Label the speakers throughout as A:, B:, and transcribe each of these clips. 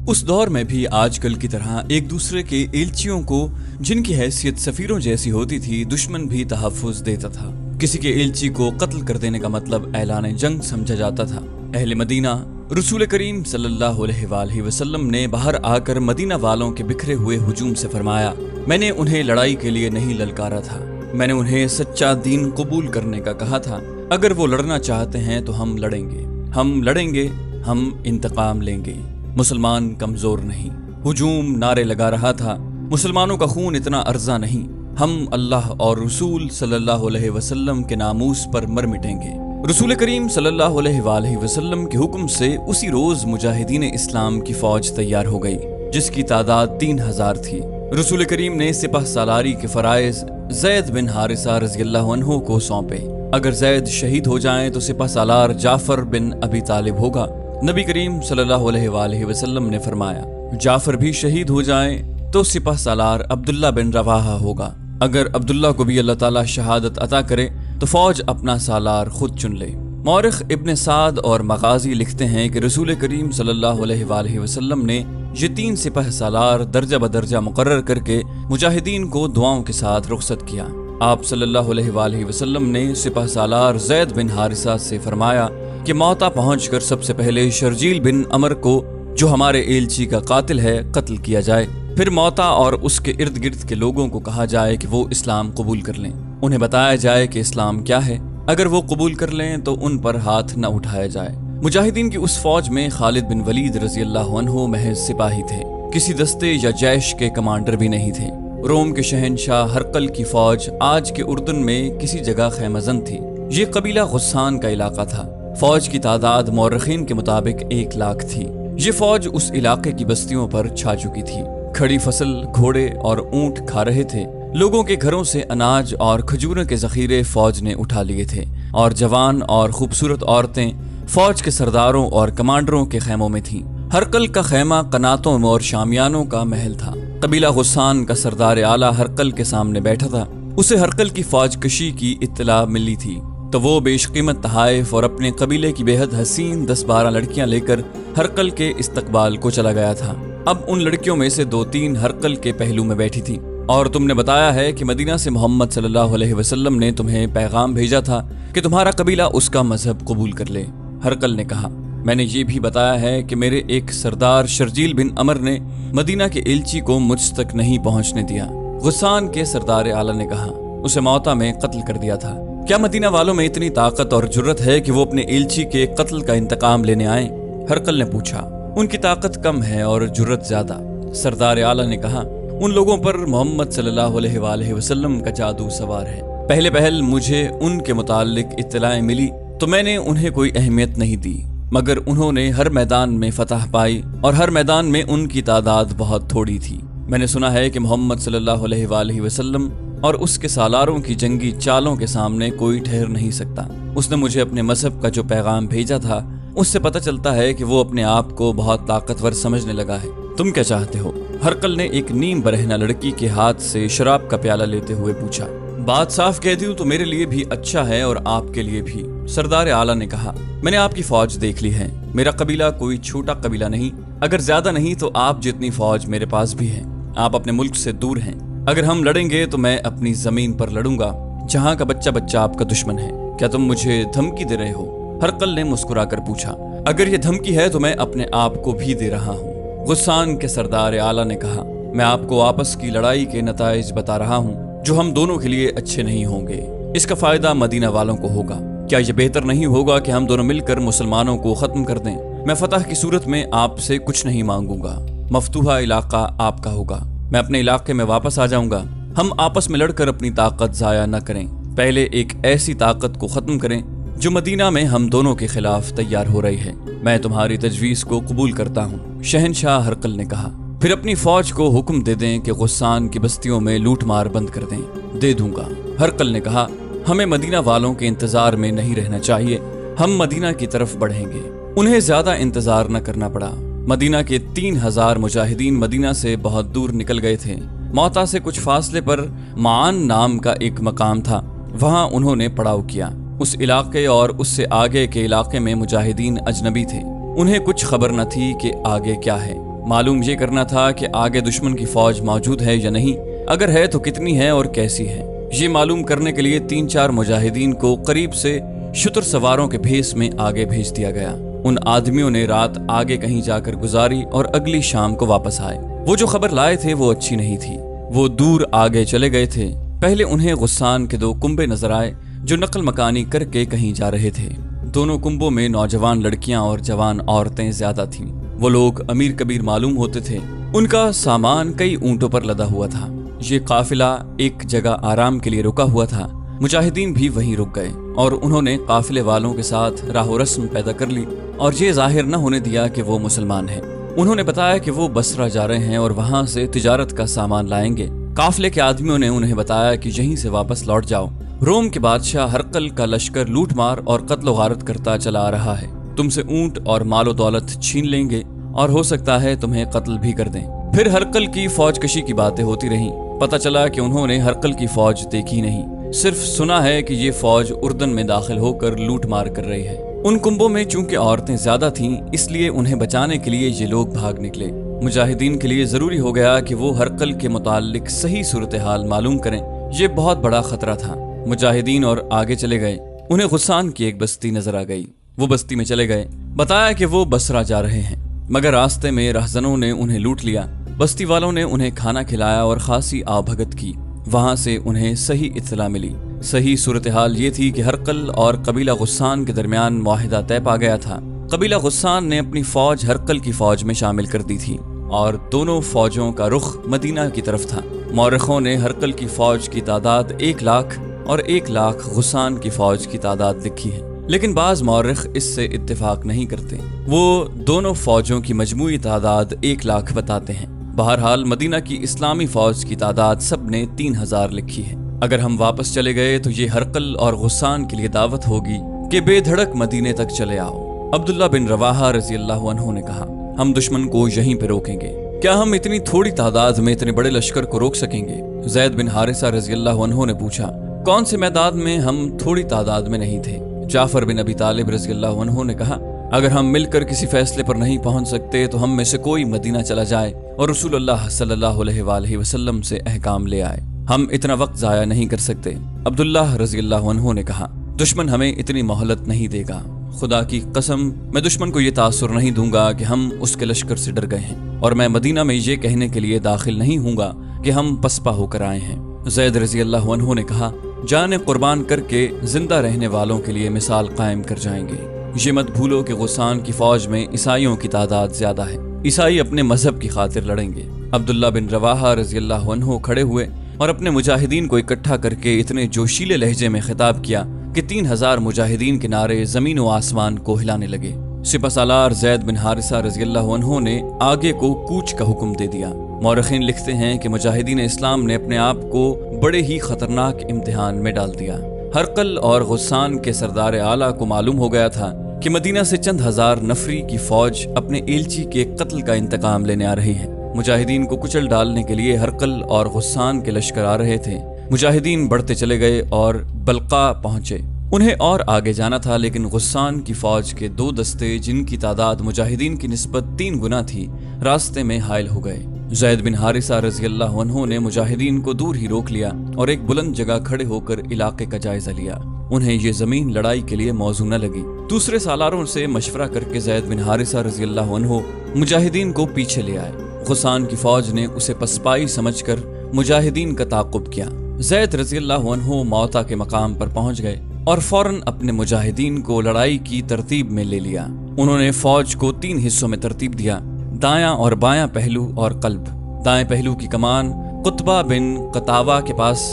A: उस दौर में भी आजकल की तरह एक दूसरे के एलचियों को, जिनकी हैसियत सफीरों जैसी होती थी, दुश्मन भी तहफ्फुज देता था। किसी के एलची को कत्ल कर देने का मतलब ऐलान जंग समझा जाता था। अहले मदीना रसूल करीम सल्लल्लाहु अलैहि वसल्लम ने बाहर आकर मदीना वालों के बिखरे हुए हुजूम से फरमाया, मैंने उन्हें लड़ाई के लिए नहीं ललकारा था, मैंने उन्हें सच्चा दीन कबूल करने का कहा था। अगर वो लड़ना चाहते हैं तो हम लड़ेंगे, हम इंतकाम लेंगे। मुसलमान कमजोर नहीं। हुजूम नारे लगा रहा था, मुसलमानों का खून इतना अर्जा नहीं, हम अल्लाह और रसूल सल्लल्लाहु अलैहि वसल्लम के नामूस पर मर मिटेंगे। रसूल करीम सल्लल्लाहु अलैहि वसल्लम के हुक्म से उसी रोज मुजाहिदीन इस्लाम की फौज तैयार हो गई, जिसकी तादाद 3000 थी। रसूल करीम ने सिपह सालारी के फराइज ज़ैद बिन हारिसा रज़ियल्लाहु अन्हु को सौंपे। अगर ज़ैद शहीद हो जाएं तो सिपह सालार जाफर बिन अबी तालिब होगा। नबी करीम सल्लल्लाहु अलैहि वसल्लम ने फरमाया, जाफर भी शहीद हो जाएं तो सिपह सालार अब्दुल्ला बिन रवाहा होगा। अगर अब्दुल्ला को भी अल्लाह ताला शहादत अता करे तो फौज अपना सालार खुद चुन ले। मौरिख इब्न साद और मगाजी लिखते हैं कि रसूल करीम सल्लल्लाहु अलैहि वसल्लम ने ये 3 सिपह सालार दर्जा बदर्जा मुकर्रर करके मुजाहिदीन को दुआओं के साथ रुखसत किया। आप सल्लल्लाहु अलैहि वसल्लम ने सिपह सालार ज़ैद बिन हारिसा से फरमाया कि मौता पहुंचकर सबसे पहले शर्जील बिन अमर को, जो हमारे एलची का कातिल है, कत्ल किया जाए। फिर मौता और उसके इर्द गिर्द के लोगों को कहा जाए कि वो इस्लाम कबूल कर लें। उन्हें बताया जाए कि इस्लाम क्या है। अगर वो कबूल कर लें तो उन पर हाथ न उठाया जाए। मुजाहिदीन की उस फौज में खालिद बिन वलीद रज़ियल्लाहु अन्हु महज सिपाही थे, किसी दस्ते या जैश के कमांडर भी नहीं थे। रोम के शहनशाह हरकल की फौज आज के उर्दन में किसी जगह खैमजन थी। ये कबीला गुस्सान का इलाका था। फौज की तादाद मौरखीन के मुताबिक 1 लाख थी। ये फौज उस इलाके की बस्तियों पर छा चुकी थी। खड़ी फसल, घोड़े और ऊंट खा रहे थे। लोगों के घरों से अनाज और खजूरों के जखीरे फौज ने उठा लिए थे, और जवान और खूबसूरत औरतें फौज के सरदारों और कमांडरों के खैमों में थीं। हरकल का खैमा कनातों और शामियानों का महल था। कबीला गुस्सान का सरदार आला हरकल के सामने बैठा था। उसे हरकल की फौज कशी की इत्तला मिली थी, तो वो बेशकीमत तहाइफ और अपने कबीले की बेहद हसीन 10-12 लड़कियां लेकर हरकल के इस्तकबाल को चला गया था। अब उन लड़कियों में से 2-3 हरकल के पहलू में बैठी थी। और तुमने बताया है कि मदीना से मोहम्मद सल्लल्लाहु अलैहि वसल्लम ने तुम्हें पैगाम भेजा था कि तुम्हारा कबीला उसका मजहब कबूल कर ले। हरकल ने कहा, मैंने ये भी बताया है कि मेरे एक सरदार शर्जील बिन अमर ने मदीना के एलची को मुझ तक नहीं पहुंचने दिया। गुस्सान के सरदार आला ने कहा, उसे मौता में कत्ल कर दिया था। क्या मदीना वालों में इतनी ताकत और जुर्रत है कि वो अपने एलची के कत्ल का इंतकाम लेने आए? हरकल ने पूछा, उनकी ताकत कम है और जुर्रत ज्यादा। सरदार आला ने कहा, उन लोगों पर मोहम्मद सल्लल्लाहु अलैहि वसल्लम का जादू सवार है। पहले पहल मुझे उनके मुताल्लिक इत्तलाएं मिली तो मैंने उन्हें कोई अहमियत नहीं दी, मगर उन्होंने हर मैदान में फतह पाई और हर मैदान में उनकी तादाद बहुत थोड़ी थी। मैंने सुना है कि मोहम्मद सल्लल्लाहु अलैहि वसल्लम और उसके सालारों की जंगी चालों के सामने कोई ठहर नहीं सकता। उसने मुझे अपने मजहब का जो पैगाम भेजा था, उससे पता चलता है कि वो अपने आप को बहुत ताकतवर समझने लगा है। तुम क्या चाहते हो? हरकल ने एक नीम बरहना लड़की के हाथ से शराब का प्याला लेते हुए पूछा। बात साफ कह दी तो मेरे लिए भी अच्छा है और आपके लिए भी। सरदार आला ने कहा, मैंने आपकी फौज देख ली है। मेरा कबीला कोई छोटा कबीला नहीं, अगर ज्यादा नहीं तो आप जितनी फौज मेरे पास भी है। आप अपने मुल्क से दूर हैं। अगर हम लड़ेंगे तो मैं अपनी जमीन पर लड़ूंगा, जहाँ का बच्चा बच्चा आपका दुश्मन है। क्या तुम मुझे धमकी दे रहे हो? हरकल ने मुस्कुराकर पूछा। अगर ये धमकी है तो मैं अपने आप को भी दे रहा हूँ। गुस्सान के सरदार आला ने कहा, मैं आपको आपस की लड़ाई के नताइज बता रहा हूँ जो हम दोनों के लिए अच्छे नहीं होंगे। इसका फायदा मदीना वालों को होगा। क्या यह बेहतर नहीं होगा कि हम दोनों मिलकर मुसलमानों को खत्म कर दें? मैं फतह की सूरत में आपसे कुछ नहीं मांगूंगा। मफतूहा इलाका आपका होगा। मैं अपने इलाके में वापस आ जाऊंगा। हम आपस में लड़कर अपनी ताकत जाया न करें। पहले एक ऐसी ताकत को खत्म करें जो मदीना में हम दोनों के खिलाफ तैयार हो रही है। मैं तुम्हारी तजवीज़ को कबूल करता हूँ, शहनशाह हरकल ने कहा। फिर अपनी फौज को हुक्म दे दें कि गुस्सान की बस्तियों में लूट मार बंद कर दें। दे दूंगा। हरकल ने कहा, हमें मदीना वालों के इंतजार में नहीं रहना चाहिए। हम मदीना की तरफ बढ़ेंगे। उन्हें ज्यादा इंतजार न करना पड़ा। मदीना के 3000 मुजाहिदीन मदीना से बहुत दूर निकल गए थे। मौता से कुछ फासले पर मान नाम का एक मकाम था। वहां उन्होंने पड़ाव किया। उस इलाके और उससे आगे के इलाके में मुजाहिदीन अजनबी थे। उन्हें कुछ खबर न थी कि आगे क्या है। मालूम ये करना था कि आगे दुश्मन की फौज मौजूद है या नहीं, अगर है तो कितनी है और कैसी है। ये मालूम करने के लिए 3-4 मुजाहिदीन को करीब से शुतर सवारों के भेस में आगे भेज दिया गया। उन आदमियों ने रात आगे कहीं जाकर गुजारी और अगली शाम को वापस आए। वो जो खबर लाए थे वो अच्छी नहीं थी। वो दूर आगे चले गए थे। पहले उन्हें गुस्सान के 2 कुंबे नजर आए जो नकल मकानी करके कहीं जा रहे थे। दोनों कुंबों में नौजवान लड़कियां और जवान औरतें ज्यादा थीं। वो लोग अमीर कबीर मालूम होते थे। उनका सामान कई ऊंटों पर लदा हुआ था। ये काफिला एक जगह आराम के लिए रुका हुआ था। मुजाहिदीन भी वहीं रुक गए और उन्होंने काफिले वालों के साथ राहो रस्म पैदा कर ली और ये जाहिर न होने दिया कि वो मुसलमान हैं। उन्होंने बताया कि वो बसरा जा रहे हैं और वहां से तिजारत का सामान लाएंगे। काफिले के आदमियों ने उन्हें बताया कि यहीं से वापस लौट जाओ। रोम के बादशाह हरकल का लश्कर लूटमार और कत्ल गारत करता चला आ रहा है। तुमसे ऊंट और मालो दौलत छीन लेंगे और हो सकता है तुम्हें कत्ल भी कर दें। फिर हरकल की फौज कशी की बातें होती रहीं। पता चला कि उन्होंने हरकल की फौज देखी नहीं, सिर्फ सुना है कि ये फौज उर्दन में दाखिल होकर लूट मार कर रही है। उन कुंभों में चूंकि औरतें ज्यादा थीं, इसलिए उन्हें बचाने के लिए ये लोग भाग निकले। मुजाहिदीन के लिए जरूरी हो गया कि वो हरकल के मुताल्लिक सही सूरत हाल मालूम करें। ये बहुत बड़ा खतरा था। मुजाहिदीन और आगे चले गए। उन्हें गुस्सान की एक बस्ती नजर आ गई। वो बस्ती में चले गए। बताया कि वो बसरा जा रहे हैं, मगर रास्ते में रहजनों ने उन्हें लूट लिया। बस्ती वालों ने उन्हें खाना खिलाया और खासी आवभगत की। वहां से उन्हें सही इत्तला मिली। सही सूरत हाल ये थी कि हरकल और कबीला गुस्सान के दरमियान मुआहिदा तय पा गया था। कबीला गुस्सान ने अपनी फौज हरकल की फौज में शामिल कर दी थी और दोनों फौजों का रुख मदीना की तरफ था। मौरखों ने हरकल की फौज की तादाद 1 लाख और 1 लाख गुस्सान की फौज की तादाद लिखी है, लेकिन बाज मौरख इससे इत्तेफाक नहीं करते। वो दोनों फौजों की मजमूई तादाद 1 लाख बताते हैं। बहरहाल मदीना की इस्लामी फौज की तादाद सब ने 3000 लिखी है। अगर हम वापस चले गए तो ये हरकल और गुस्सान के लिए दावत होगी कि बेधड़क मदीने तक चले आओ। अब्दुल्ला बिन रवाहा रजी अल्लाह अन्हु ने कहा, हम दुश्मन को यहीं पे रोकेंगे। क्या हम इतनी थोड़ी तादाद में इतने बड़े लश्कर को रोक सकेंगे? ज़ैद बिन हारिसा रजी अल्लाह अन्हु ने पूछा, कौन से मैदान में हम थोड़ी तादाद में नहीं थे? जाफर बिन अबी तालिब रजी अल्लाह अन्हु ने कहा, अगर हम मिलकर किसी फैसले पर नहीं पहुंच सकते तो हम में से कोई मदीना चला जाए और रसूलुल्लाह सल्लल्लाहु अलैहि वसल्लम से अहकाम ले आए। हम इतना वक्त जाया नहीं कर सकते। अब्दुल्लाह रजी अल्लाह अन्हु ने कहा, दुश्मन हमें इतनी मोहलत नहीं देगा। खुदा की कसम, मैं दुश्मन को ये तासुर नहीं दूंगा कि हम उसके लश्कर से डर गए हैं, और मैं मदीना में ये कहने के लिए दाखिल नहीं हूँगा कि हम पसपा होकर आए हैं। ज़ैद रजी अल्लाह अन्हु ने कहा, जान कुर्बान करके जिंदा रहने वालों के लिए मिसाल कायम कर जाएंगे। ये मत भूलो कि गुस्सान की फौज में ईसाइयों की तादाद ज्यादा है। ईसाई अपने मजहब की खातिर लड़ेंगे। अब्दुल्ला बिन रवाहा रजी अल्लाह अन्हु खड़े हुए और अपने मुजाहिदीन को इकट्ठा करके इतने जोशीले लहजे में खिताब किया कि 3000 मुजाहिदीन के नारे जमीन व आसमान को हिलाने लगे। सिपहसालार ज़ैद बिन हारिसा रजी अल्लाह अन्हु ने आगे को कूच का हुक्म दे दिया। मौरखीन लिखते हैं कि मुजाहिदीन इस्लाम ने अपने आप को बड़े ही खतरनाक इम्तिहान में डाल दिया। हरकल और गुस्सान के सरदार आला को मालूम हो गया था कि मदीना से चंद हजार नफरी की फौज अपने एलची के कत्ल का इंतकाम लेने आ रही है। मुजाहिदीन को कुचल डालने के लिए हरकल और गुस्सान के लश्कर आ रहे थे। मुजाहिदीन बढ़ते चले गए और बल्का पहुंचे। उन्हें और आगे जाना था, लेकिन गुस्सान की फौज के 2 दस्ते, जिनकी तादाद मुजाहिदीन की निस्बत 3 गुना थी, रास्ते में हायल हो गए। ज़ैद बिन हारिसा रजी अल्लाह अन्हु ने मुजाहिदीन को दूर ही रोक लिया और एक बुलंद जगह खड़े होकर इलाके का जायजा लिया। उन्हें ये जमीन लड़ाई के लिए मौजू न लगी। दूसरे सालारों से मशवरा करके ज़ैद बिन हारिसा रजी अल्लाह अन्हु मुजाहिदीन को पीछे ले आए। गुस्सान की फौज ने उसे पसपाई समझकर मुजाहिदीन का ताक़ुब किया। ज़ैद रजी अल्लाह अन्हु मौता के मकाम पर पहुंच गए और फौरन अपने मुजाहिदीन को लड़ाई की तरतीब में ले लिया। उन्होंने फौज को 3 हिस्सों में तरतीब दिया, दायां और बायां पहलू और कल्ब। दाएं पहलू की कमान कुतबा बिन कतावा के पास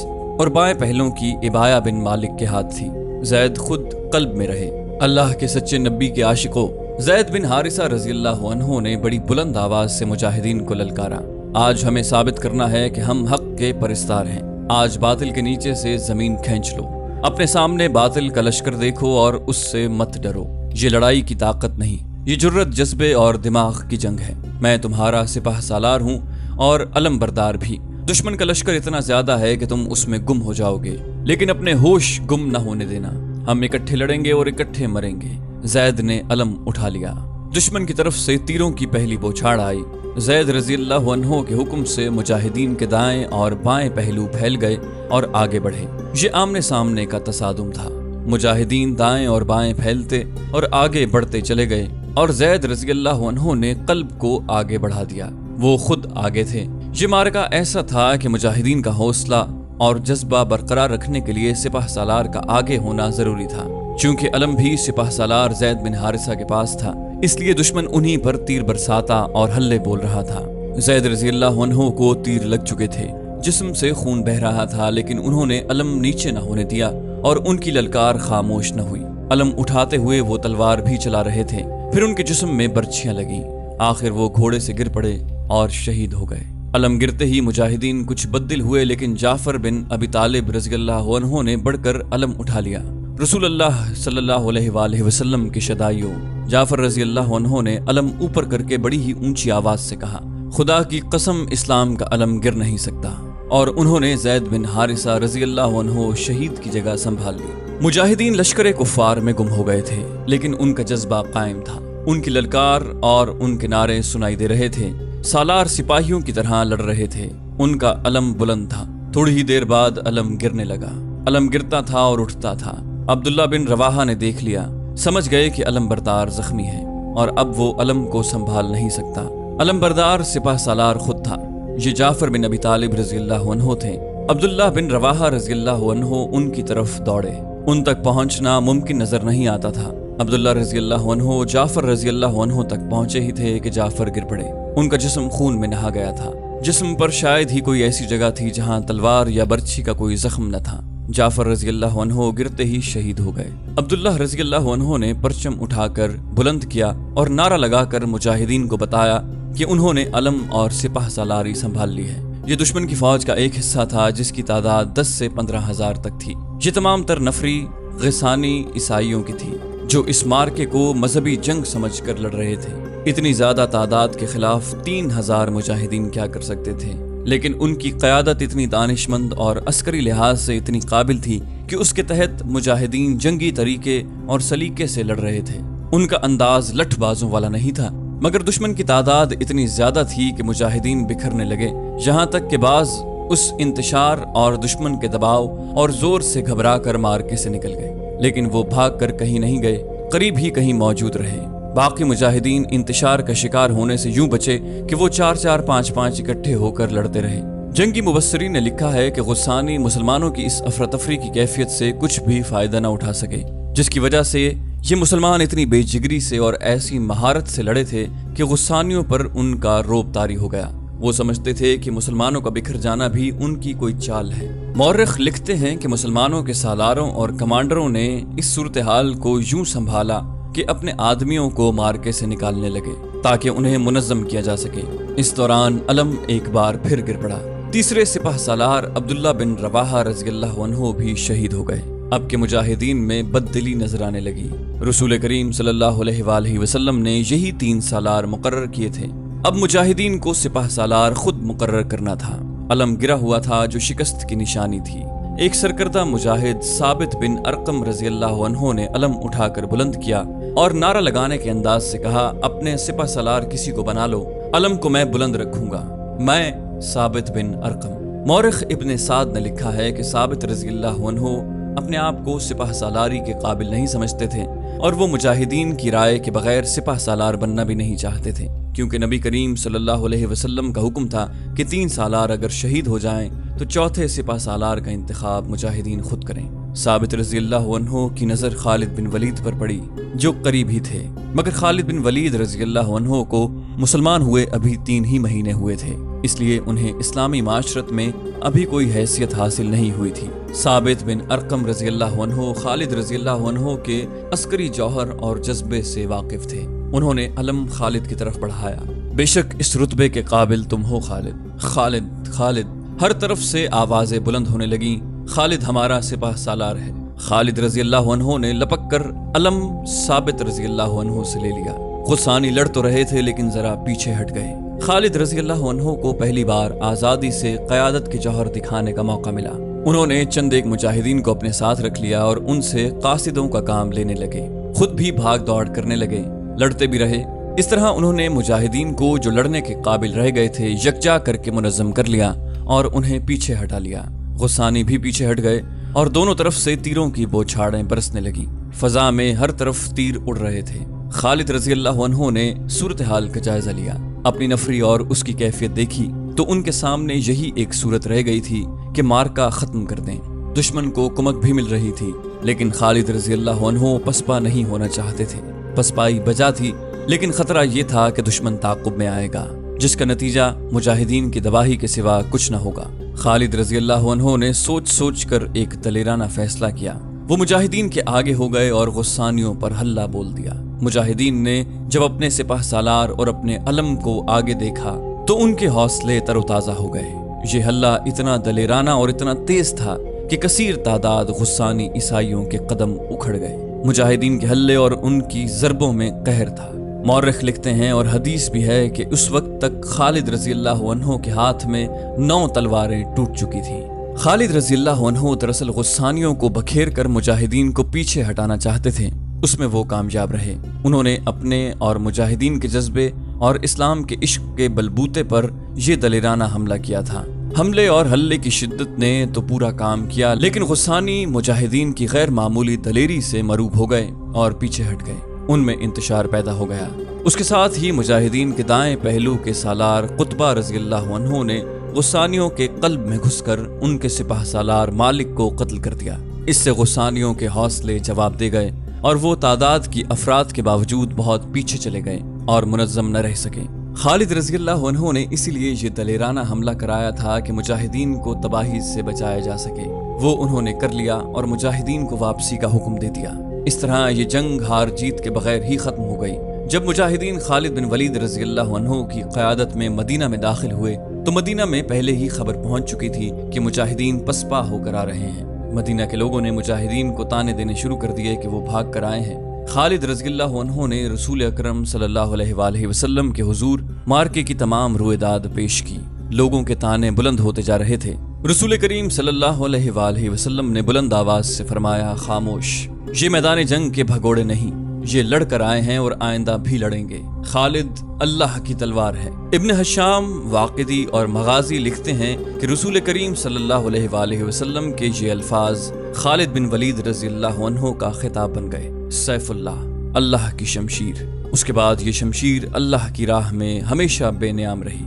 A: और बाएं पहलू की इबाया बिन मालिक के हाथ थी। ज़ैद खुद कल्ब में रहे। अल्लाह के सच्चे नबी के आशिकों, ज़ैद बिन हारिसा रजी अल्लाह अन्हु ने बड़ी बुलंद आवाज से मुजाहिदीन को ललकारा, आज हमें साबित करना है कि हम हक के परिस्तार हैं। आज बातिल के नीचे से जमीन खींच लो। अपने सामने बातिल का लश्कर देखो और उससे मत डरो। ये लड़ाई की ताकत नहीं, ये जुर्रत, जज्बे और दिमाग की जंग है। मैं तुम्हारा सिपाह सालार हूँ और अलम बरदार भी। दुश्मन का लश्कर इतना ज्यादा है कि तुम उसमें गुम हो जाओगे, लेकिन अपने होश गुम न होने देना। हम इकट्ठे लड़ेंगे और इकट्ठे मरेंगे। ज़ैद ने अलम उठा लिया। दुश्मन की तरफ से तीरों की पहली बौछार आई। ज़ैद रज़ी अल्लाह अन्हो के हुक्म से मुजाहिदीन के दाएं और बाएं पहलू फैल गए और आगे बढ़े। ये आमने सामने का तसादुम था। मुजाहिदीन दाएं और बाएं फैलते और आगे बढ़ते चले गए और ज़ैद रज़ी अल्लाह अन्हो ने कल्ब को आगे बढ़ा दिया। वो खुद आगे थे। ये मार्का ऐसा था कि मुजाहिदीन का हौसला और जज्बा बरकरार रखने के लिए सिपाह सालार का आगे होना जरूरी था। चूंकि अलम भी सिपाह सालार ज़ैद बिन हारिसा के पास था, इसलिए दुश्मन उन्हीं पर तीर बरसाता और हल्ले बोल रहा था। ज़ैद रज़ी अल्लाह अन्हो को तीर लग चुके थे, जिस्म से खून बह रहा था, लेकिन उन्होंने अलम नीचे न होने दिया और उनकी ललकार खामोश न हुई। अलम उठाते हुए वो तलवार भी चला रहे थे। फिर उनके जिस्म में बर्छियां लगीं। आखिर वो घोड़े से गिर पड़े और शहीद हो गए। अलम गिरते ही मुजाहिदीन कुछ बददिल हुए, लेकिन जाफर बिन अबी तालिब रज़ी अल्लाह अन्हो ने बढ़कर अलम उठा लिया। रसूल अल्लाह सल्लल्लाहु अलैहि वसल्लम के शदाइयों जाफर रज़ी अल्लाह अन्हो ने अलम ऊपर करके बड़ी ही ऊंची आवाज से कहा, खुदा की कसम इस्लाम का अलम गिर नहीं सकता। और उन्होंने ज़ैद बिन हारिसा रज़ी अल्लाह अन्हो शहीद की जगह संभाल ली। मुजाहिदीन लश्कर कुफ़ार में गुम हो गए थे, लेकिन उनका जज्बा कायम था। उनकी ललकार और उनके नारे सुनाई दे रहे थे। सालार सिपाहियों की तरह लड़ रहे थे। उनका अलम बुलंद था। थोड़ी ही देर बाद अलम गिरने लगा। अलम गिरता था और उठता था। अब्दुल्ला बिन रवाहा ने देख लिया, समझ गए कि अलम बरदार जख्मी है और अब वो अलम को संभाल नहीं सकता। अलम बरदार सिपाह सालार खुद था। ये जाफर बिन अबी तालिब रज़ी अल्लाह अन्हो थे। अब्दुल्ला बिन रवाहा रज़ी अल्लाह अन्हो उनकी तरफ दौड़े। उन तक पहुंचना मुमकिन नजर नहीं आता था। अब्दुल्ला रज़ी अल्लाह अन्हो जाफर रज़ी अल्लाह अन्हो तक पहुंचे ही थे कि जाफर गिर पड़े। उनका जिस्म खून में नहा गया था। जिस्म पर शायद ही कोई ऐसी जगह थी जहां तलवार या बर्छी का कोई जख्म न था। जाफर रज़ी अल्लाह अन्हो गिरते ही शहीद हो गए। अब्दुल्ला रज़ी अल्लाह अन्हो ने परचम उठाकर बुलंद किया और नारा लगाकर मुजाहिदीन को बताया कि उन्होंने अलम और सिपाह सालारी संभाल ली है। ये दुश्मन की फौज का एक हिस्सा था जिसकी तादाद 10 से 15 हजार तक थी। ये तमाम तर नफरी गिसानी ईसाइयों की थी, जो इस मार्के को मजहबी जंग समझकर लड़ रहे थे। इतनी ज्यादा तादाद के खिलाफ 3000 मुजाहिदीन क्या कर सकते थे, लेकिन उनकी क़यादत इतनी दानिशमंद और अस्करी लिहाज से इतनी काबिल थी कि उसके तहत मुजाहिदीन जंगी तरीके और सलीके से लड़ रहे थे। उनका अंदाज लठबाजों वाला नहीं था, मगर दुश्मन की तादाद इतनी ज्यादा थी कि मुजाहिदीन बिखरने लगे। यहाँ तक कि बाज उस इंतशार और दुश्मन के दबाव और जोर से घबरा कर मार्के से निकल गए, लेकिन वो भाग कर कहीं नहीं गए, करीब ही कहीं मौजूद रहे। बाकी मुजाहिदीन इंतशार का शिकार होने से यूं बचे कि वो 4-4, 5-5 इकट्ठे होकर लड़ते रहे। जंगी मुबस्सरीन ने लिखा है कि गुस्सानी मुसलमानों की इस अफरा तफरी की कैफियत से कुछ भी फायदा न उठा सके, जिसकी वजह से ये मुसलमान इतनी बेजिगरी से और ऐसी महारत से लड़े थे कि गुस्सानियों पर उनका रोब तारी हो गया। वो समझते थे कि मुसलमानों का बिखर जाना भी उनकी कोई चाल है। मौरख लिखते हैं कि मुसलमानों के सालारों और कमांडरों ने इस सूरत हाल को यूं संभाला कि अपने आदमियों को मार्के से निकालने लगे ताकि उन्हें मुनज़्ज़म किया जा सके। इस दौरान अलम एक बार फिर गिर पड़ा। तीसरे सिपाह सालार अब्दुल्ला बिन रवाहा रज़ी अल्लाह अन्हो भी शहीद हो गए। अब के मुजाहिदीन में बददिली नजर आने लगी। रसूल करीम सल्लल्लाहु अलैहि वसल्लम ने यही 3 सालार मुकर्रर किए थे। अब मुजाहिदीन को सिपाह सालार खुद मुकर्रर करना था। अलम गिरा हुआ था जो शिकस्त की निशानी थी। एक सरकर्दा मुजाहिद साबित बिन अरकम रज़ी अल्लाह अन्हो ने अलम उठाकर बुलंद किया और नारा लगाने के अंदाज से कहा, अपने सिपाह सालार किसी को बना लो, अलम को मैं बुलंद रखूंगा, मैं साबित बिन अरकम। मौरिख इब्न साद ने लिखा है कि साबित रज़ी अल्लाह अन्हो अपने आप को सिपाह सालारी के काबिल नहीं समझते थे और वो मुजाहिदीन की राय के बगैर सिपाह सालार बनना भी नहीं चाहते थे, क्योंकि नबी करीम सल्लल्लाहु अलैहि वसल्लम का हुक्म था कि 3 सालार अगर शहीद हो जाएं तो चौथे सिपाह सालार का इंतखाब मुजाहिदीन खुद करें। साबित रज़ी अल्लाह अन्हो की नज़र खालिद बिन वलीद पर पड़ी, जो करीब ही थे, मगर खालिद बिन वलीद रज़ी अल्लाह अन्हो को मुसलमान हुए अभी 3 ही महीने हुए थे, इसलिए उन्हें इस्लामी माशरत में अभी कोई हैसियत हासिल नहीं हुई थी। साबित बिन अरकम रज़ी अल्लाह अन्हो खालिद रज़ी अल्लाह अन्हो के अस्करी जौहर और जज्बे से वाकिफ थे। उन्होंने अलम खालिद की तरफ बढ़ाया, बेशक इस रुतबे के काबिल तुम हो खालिद, खालिद खालिद। हर तरफ से आवाजें बुलंद होने लगी, खालिद हमारा सिपाह सालार है। खालिद रज़ी अल्लाह अन्हो ने लपक कर अलम साबित रज़ी अल्लाह अन्हो से ले लिया। गुस्सानी लड़ तो रहे थे लेकिन जरा पीछे हट गए। खालिद रज़ी अल्लाह अन्हो को पहली बार आज़ादी से क़यादत के जौहर दिखाने का मौका मिला। उन्होंने चंद एक मुजाहिदीन को अपने साथ रख लिया और उनसे कासिदों का काम लेने लगे। खुद भी भाग दौड़ करने लगे, लड़ते भी रहे। इस तरह उन्होंने मुजाहिदीन को जो लड़ने के काबिल रह गए थे यकजा करके मुनज़्ज़म कर लिया और उन्हें पीछे हटा लिया। गुस्सानी भी पीछे हट गए और दोनों तरफ से तीरों की बौछारें बरसने लगी। फजा में हर तरफ तीर उड़ रहे थे। खालिद रज़ी अल्लाह अन्हु ने सूरत हाल का जायजा लिया, अपनी नफरी और उसकी कैफियत देखी तो उनके सामने यही एक सूरत रह गई थी कि मार्का खत्म कर दें। दुश्मन को कुमक भी मिल रही थी, लेकिन खालिद रज़ी अल्लाह अन्हु पसपा नहीं होना चाहते थे। पसपाई बजा थी, लेकिन खतरा ये था कि दुश्मन ताक़ुब में आएगा, जिसका नतीजा मुजाहिदीन की तबाही के सिवा कुछ न होगा। खालिद रज़ी अल्लाह अन्हु ने सोच सोच कर एक दलेराना फैसला किया। वो मुजाहिदीन के आगे हो गए और गुस्सानियों पर हल्ला बोल दिया। मुजाहिदीन ने जब अपने सिपाह सालार और अपने अलम को आगे देखा तो उनके हौसले तरोताज़ा हो गए। ये हल्ला इतना दलेराना और इतना तेज था कि कसीर तादाद गुस्सानी ईसाइयों के कदम उखड़ गए। मुजाहिदीन के हल्ले और उनकी ज़रबों में कहर था। मौरख लिखते हैं और हदीस भी है कि उस वक्त तक खालिद रज़ी अल्लाह अन्हु के हाथ में 9 तलवारें टूट चुकी थीं। खालिद रज़ी अल्लाह अन्हु दरअसल गुस्सानियों को बखेर कर मुजाहिदीन को पीछे हटाना चाहते थे। उसमें वो कामयाब रहे। उन्होंने अपने और मुजाहिदीन के जज्बे और इस्लाम के इश्क के बलबूते पर यह दलेराना हमला किया था। हमले और हल्ले की शिद्दत ने तो पूरा काम किया, लेकिन गुस्सानी मुजाहिदीन की गैर मामूली दलेरी से मरूब हो गए और पीछे हट गए। उनमें इंतशार पैदा हो गया। उसके साथ ही मुजाहिदीन के दाएं पहलू के सालार कुतबा रज़ी अल्लाह अन्हु ने गुस्सानियों के कल्ब में घुसकर उनके सिपाह सालार मालिक को कत्ल कर दिया। इससे गुस्सानियों के हौसले जवाब दे गए और वो तादाद की अफराद के बावजूद बहुत पीछे चले गए और मुनज़्ज़म न रह सके। खालिद रज़ी अल्लाह अन्हु ने इसीलिए ये दलेराना हमला कराया था कि मुजाहिदीन को तबाही से बचाया जा सके। वो उन्होंने कर लिया और मुजाहिदीन को वापसी का हुक्म दे दिया। इस तरह ये जंग हार जीत के बगैर ही खत्म हो गई। जब मुजाहिदीन खालिद बिन वलीद रज़ी अल्लाह अन्हु की क़यादत में मदीना में दाखिल हुए तो मदीना में पहले ही खबर पहुंच चुकी थी कि मुजाहिदीन पसपा होकर आ रहे हैं। मदीना के लोगों ने मुजाहिदीन को ताने देने शुरू कर दिए कि वो भाग कर आए हैं। खालिद रज़ी अल्लाह अन्हु ने रसूल अकरम सल्लल्लाहु अलैहि वसल्लम के हुजूर मार्के की तमाम रुएदाद पेश की। लोगों के ताने बुलंद होते जा रहे थे। रसूल करीम सल्लल्लाहु अलैहि वसल्लम ने बुलंद आवाज से फरमाया, खामोश, ये मैदान जंग के भगोड़े नहीं, ये लड़कर आए हैं और आइंदा भी लड़ेंगे। खालिद अल्लाह की तलवार है। इब्न हशाम, वाक़िदी और मगाजी लिखते हैं कि रसूल करीम सल्लल्लाहु अलैहि वसल्लम के ये अल्फाज खालिद बिन वलीद रज़ी अल्लाह अन्हु का खिताब बन गए। सैफुल्लाह, अल्लाह की शमशीर। उसके बाद ये शमशीर अल्लाह की राह में हमेशा बेनियाम रही।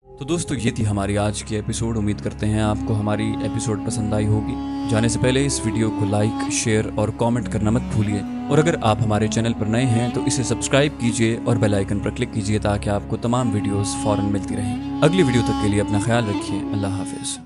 A: तो दोस्तों, ये थी हमारी आज की एपिसोड। उम्मीद करते हैं आपको हमारी एपिसोड पसंद आई होगी। जाने से पहले इस वीडियो को लाइक, शेयर और कमेंट करना मत भूलिए। और अगर आप हमारे चैनल पर नए हैं तो इसे सब्सक्राइब कीजिए और बेल आइकन पर क्लिक कीजिए ताकि आपको तमाम वीडियोस फौरन मिलती रहें। अगली वीडियो तक के लिए अपना ख्याल रखिए। अल्लाह हाफिज़।